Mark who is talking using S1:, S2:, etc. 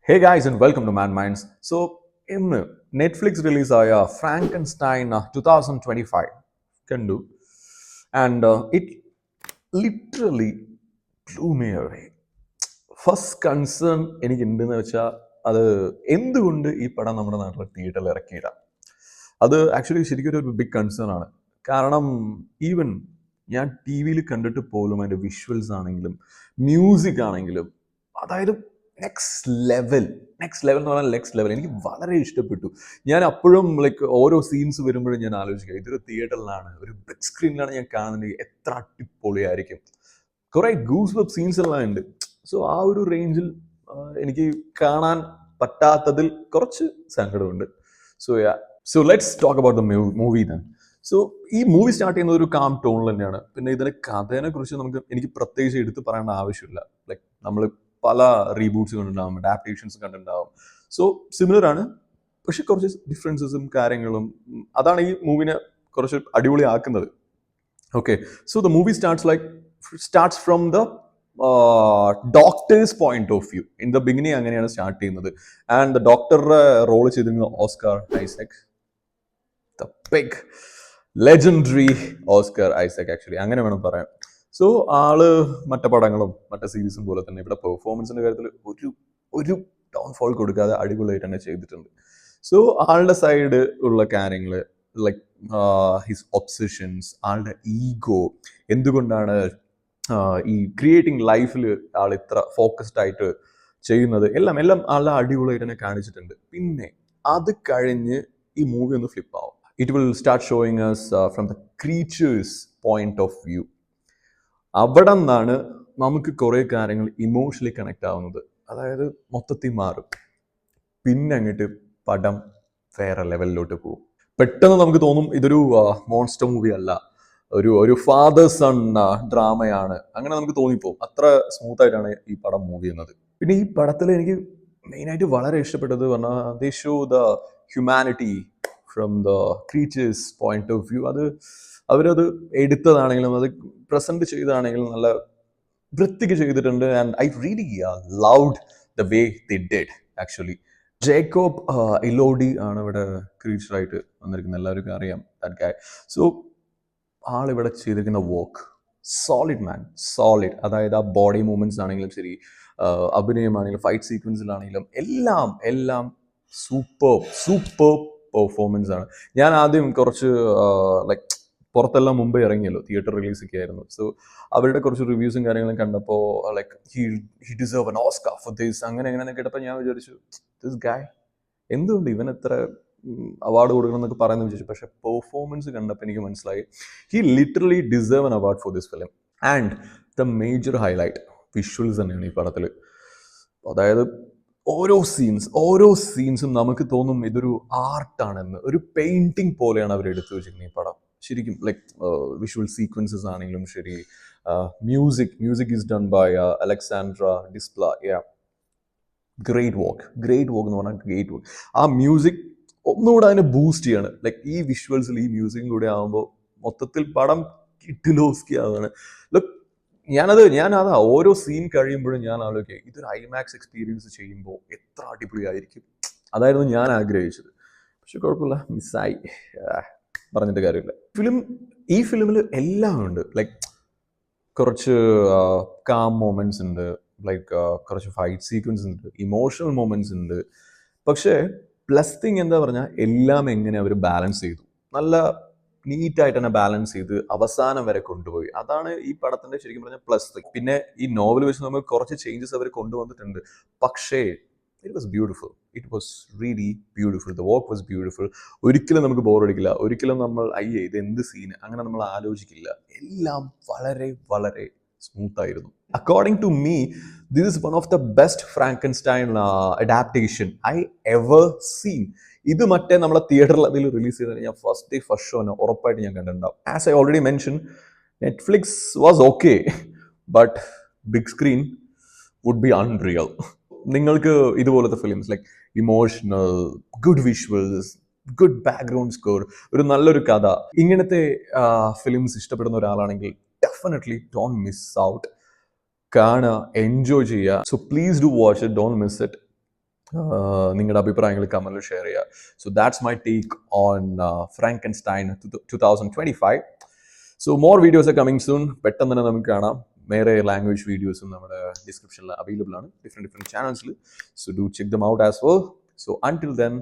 S1: Hey guys and welcome to Man Minds. So, ഇന്ന് Netflix റിലീസായ Frankenstein 2025 കണ്ടു and it literally blue me away. First concern എനിക്ക് ഉണ്ടെന്ന് വെച്ചാൽ അത് എന്തുകൊണ്ട് ഈ പടം നമ്മുടെ നാട്ടിലെ തിയേറ്ററിൽ ഇറക്കിയില്ല. അത് ആക്ച്വലി ശരിക്കും ഒരു ബിഗ് കൺസേൺ ആണ്. കാരണം ഈവൻ ഞാൻ ടി വിയിൽ കണ്ടിട്ട് പോലും അതിൻ്റെ വിഷ്വൽസ് ആണെങ്കിലും മ്യൂസിക് ആണെങ്കിലും അതായത് നെക്സ്റ്റ് ലെവൽ എന്ന് പറഞ്ഞാൽ നെക്സ്റ്റ് ലെവൽ എനിക്ക് വളരെ ഇഷ്ടപ്പെട്ടു. ഞാൻ അപ്പോഴും ഓരോ സീൻസ് വരുമ്പോഴും ഞാൻ ആലോചിക്കുക ഇതൊരു തിയേറ്ററിലാണ്, ഒരു ബിഗ് സ്ക്രീനിലാണ് ഞാൻ കാണുന്നത്, എത്ര അടിപൊളിയായിരിക്കും. കുറെ ഗൂസ് ബംപ് സീൻസ് എല്ലാം ഉണ്ട്. സോ ആ ഒരു റേഞ്ചിൽ എനിക്ക് കാണാൻ പറ്റാത്തതിൽ കുറച്ച് സങ്കടമുണ്ട്. So let's talk about the movie then. So ഈ മൂവി സ്റ്റാർട്ട് ചെയ്യുന്നത് ഒരു കാം ടോണിൽ തന്നെയാണ്. പിന്നെ ഇതിന്റെ കഥയെ കുറിച്ച് എനിക്ക് പ്രത്യേകിച്ച് എടുത്ത് പറയേണ്ട ആവശ്യമില്ല. നമ്മൾ പല റീബൂട്ട്സ് കണ്ടിട്ടുണ്ടാവും, അഡാപ്റ്റേഷൻസ് കണ്ടിട്ടുണ്ടാവും. സോ സിമിലർ ആണ്, പക്ഷെ കുറച്ച് ഡിഫറൻസസും കാര്യങ്ങളും അതാണ് ഈ മൂവിനെ കുറച്ച് അടിപൊളിയാക്കുന്നത്. Okay, so the movie starts from the doctor's point of view. In the beginning അങ്ങനെയാണ് സ്റ്റാർട്ട് ചെയ്യുന്നത്. ആൻഡ് ദ ഡോക്ടറുടെ റോൾ ചെയ്തിരുന്നത് Oscar Isaac, the big legendary Oscar Isaac actually, അങ്ങനെ വേണം പറയാൻ. സോ ആള് മറ്റു പടങ്ങളും മറ്റു സീരീസും പോലെ തന്നെ ഇവിടെ പെർഫോമൻസിന്റെ കാര്യത്തിൽ ഒരു ഡൗൺഫോൾ കൊടുക്കാതെ അടിപൊളിയായിട്ട് തന്നെ ചെയ്തിട്ടുണ്ട്. സോ ആളുടെ സൈഡ് ഉള്ള കാര്യങ്ങൾ ലൈക്ക് ഹിസ് ഒബ്സഷൻസ്, ആളുടെ ഈഗോ, എന്തുകൊണ്ടാണ് ഈ ക്രിയേറ്റിംഗ് ലൈഫിൽ ആൾ ഇത്ര ഫോക്കസ്ഡ് ആയിട്ട് ചെയ്യുന്നത്, എല്ലാം ആളുടെ അടിപൊളിയായിട്ട് തന്നെ കാണിച്ചിട്ടുണ്ട്. പിന്നെ അത് കഴിഞ്ഞ് ഈ മൂവി ഒന്ന് ഫ്ലിപ്പ് ആവും. It will start showing us from the creature's point of view. അവിടെ നിന്നാണ് നമുക്ക് കുറേ കാര്യങ്ങൾ ഇമോഷണലി കണക്ട് ആവുന്നത്. അതായത് മൊത്തത്തിൽ മാറും. പിന്നെ അങ്ങോട്ട് പടം വേറെ ലെവലിലോട്ട് പോകും. പെട്ടെന്ന് നമുക്ക് തോന്നും ഇതൊരു മോൺസ്റ്റർ മൂവി അല്ല, ഒരു ഫാദർ സൺ ഡ്രാമയാണ്, അങ്ങനെ നമുക്ക് തോന്നിപ്പോകും. അത്ര സ്മൂത്ത് ആയിട്ടാണ് ഈ പടം മൂവ് ചെയ്യുന്നത്. പിന്നെ ഈ പടത്തിൽ എനിക്ക് മെയിനായിട്ട് വളരെ ഇഷ്ടപ്പെട്ടത് പറഞ്ഞാൽ they show the humanity from the creature's point of view. അവരത് എടുത്തതാണെങ്കിലും അത് പ്രസന്റ് ചെയ്തതാണെങ്കിലും നല്ല വൃത്തിക്ക് ചെയ്തിട്ടുണ്ട്. And I really loved the way they did actually. Jacob Elordi ആണ് ഇവിടെ ക്രീച്ചറായിട്ട് വന്നിരിക്കുന്നത്, എല്ലാവർക്കും അറിയാം ദാറ്റ് ഗായ്. സോ ആളിവിടെ ചെയ്തിരിക്കുന്ന വർക്ക് സോളിഡ് മാൻ, സോളിഡ്. അതായത് ആ ബോഡി മൂവ്മെന്റ്സ് ആണെങ്കിലും ശരി, അഭിനയമാണെങ്കിലും ഫൈറ്റ് സീക്വൻസിലാണെങ്കിലും എല്ലാം സൂപ്പർ പെർഫോമൻസ് ആണ്. ഞാൻ ആദ്യം കുറച്ച് പുറത്തെല്ലാം മുമ്പേ ഇറങ്ങിയല്ലോ, തിയേറ്റർ റിലീസൊക്കെ ആയിരുന്നു. സോ അവരുടെ കുറച്ച് റിവ്യൂസും കാര്യങ്ങളും കണ്ടപ്പോൾ he deserve an Oscar for this അങ്ങനെ കേട്ടപ്പോൾ ഞാൻ വിചാരിച്ചു ദിസ് ഗായ് എന്തുകൊണ്ട് ഇവൻ എത്ര അവാർഡ് കൊടുക്കണം എന്നൊക്കെ പറയുന്നത് വിചാരിച്ചു. പക്ഷെ പെർഫോമൻസ് കണ്ടപ്പോൾ എനിക്ക് മനസ്സിലായി he literally deserve an award for this film. And the major highlight visuals തന്നെയാണ് ഈ പടത്തിൽ. അതായത് ഓരോ സീൻസും നമുക്ക് തോന്നും ഇതൊരു ആർട്ടാണെന്ന്, ഒരു പെയിന്റിങ് പോലെയാണ് അവർ എടുത്തു വെച്ചിരിക്കുന്നത് ഈ പടം. ശരിക്കും വിഷ്വൽ സീക്വൻസസ് ആണെങ്കിലും ശരി, music is done by Alexandre Desplat. Great work എന്ന് പറഞ്ഞാൽ ഗ്രേറ്റ് വർക്ക്. ആ മ്യൂസിക് ഒന്നുകൂടെ അതിനെ ബൂസ്റ്റ് ചെയ്യാണ്. ഈ വിഷ്വൽസിൽ ഈ മ്യൂസിക്കും കൂടെ ആകുമ്പോൾ മൊത്തത്തിൽ പടം കിട്ടിലോസ്കി ആവുകയാണ്. ഞാനതാ ഓരോ സീൻ കഴിയുമ്പോഴും ഞാൻ ആലോചിക്കുക ഇതൊരു ഐമാക്സ് എക്സ്പീരിയൻസ് ചെയ്യുമ്പോൾ എത്ര അടിപൊളിയായിരിക്കും. അതായിരുന്നു ഞാൻ ആഗ്രഹിച്ചത്. പക്ഷെ കുഴപ്പമില്ല, മിസ്സായി, പറഞ്ഞിട്ട് കാര്യമില്ല. ഈ ഫിലിമിൽ എല്ലാം ഉണ്ട്. കുറച്ച് കാം മൊമെന്റ്സ് ഉണ്ട്, കുറച്ച് ഫൈറ്റ് സീക്വൻസ് ഉണ്ട്, ഇമോഷണൽ മൊമെന്റ്സ് ഉണ്ട്. പക്ഷേ പ്ലസ് തിങ് എന്താ പറഞ്ഞാൽ എല്ലാം എങ്ങനെ അവർ ബാലൻസ് ചെയ്തു, നല്ല നീറ്റായിട്ട് തന്നെ ബാലൻസ് ചെയ്ത് അവസാനം വരെ കൊണ്ടുപോയി. അതാണ് ഈ പടത്തിന്റെ ശരിക്കും പറഞ്ഞാൽ പ്ലസ് തിങ്. പിന്നെ ഈ നോവൽ വെച്ച് നമ്മൾ കുറച്ച് ചേഞ്ചസ് അവർ കൊണ്ടുവന്നിട്ടുണ്ട്. പക്ഷേ it was beautiful, it was really beautiful. The work was beautiful. ഒരിക്കലും നമുക്ക് ബോറടിക്കില്ല, ഒരിക്കലും നമ്മൾ ഇത് എന്ത് സീന് അങ്ങനെ നമ്മൾ ആലോചിക്കില്ല. എല്ലാം വളരെ വളരെ സ്മൂത്ത് ആയിരുന്നു. According to me this is one of the best Frankenstein adaptation I ever seen. ഇത് നമ്മളെ തിയേറ്ററിൽ അതിൽ റിലീസ് ചെയ്ത് ഞാൻ ഫസ്റ്റ് ഡേ ഫസ്റ്റ് ഷോന് ഉറപ്പായിട്ട് ഞാൻ കണ്ടിട്ടുണ്ടാവും. As I already mention, Netflix was okay, but big screen would be unreal. നിങ്ങൾക്ക് ഇതുപോലത്തെ films emotional, good visuals, good background score, ഒരു നല്ലൊരു കഥ, ഇങ്ങനത്തെ ഫിലിംസ് ഇഷ്ടപ്പെടുന്ന ഒരാളാണെങ്കിൽ ഡെഫിനറ്റ്ലി ഡോണ്ട് മിസ് ഔട്ട്. കാണുക, എൻജോയ് ചെയ്യുക. So please do watch it, don't miss it. നിങ്ങളുടെ അഭിപ്രായങ്ങൾ കമന്റിൽ ഷെയർ ചെയ്യുക. So that's my take on Frankenstein 2025. So more videos are coming soon. പെട്ടെന്ന് തന്നെ നമുക്ക് കാണാം. വേറെ ലാംഗ്വേജ് വീഡിയോസും നമ്മുടെ ഡിസ്ക്രിപ്ഷനിൽ അവൈലബിൾ ആണ്, ഡിഫറെൻറ്റ് ചാനൽസിൽ. So do check them out as well. So until then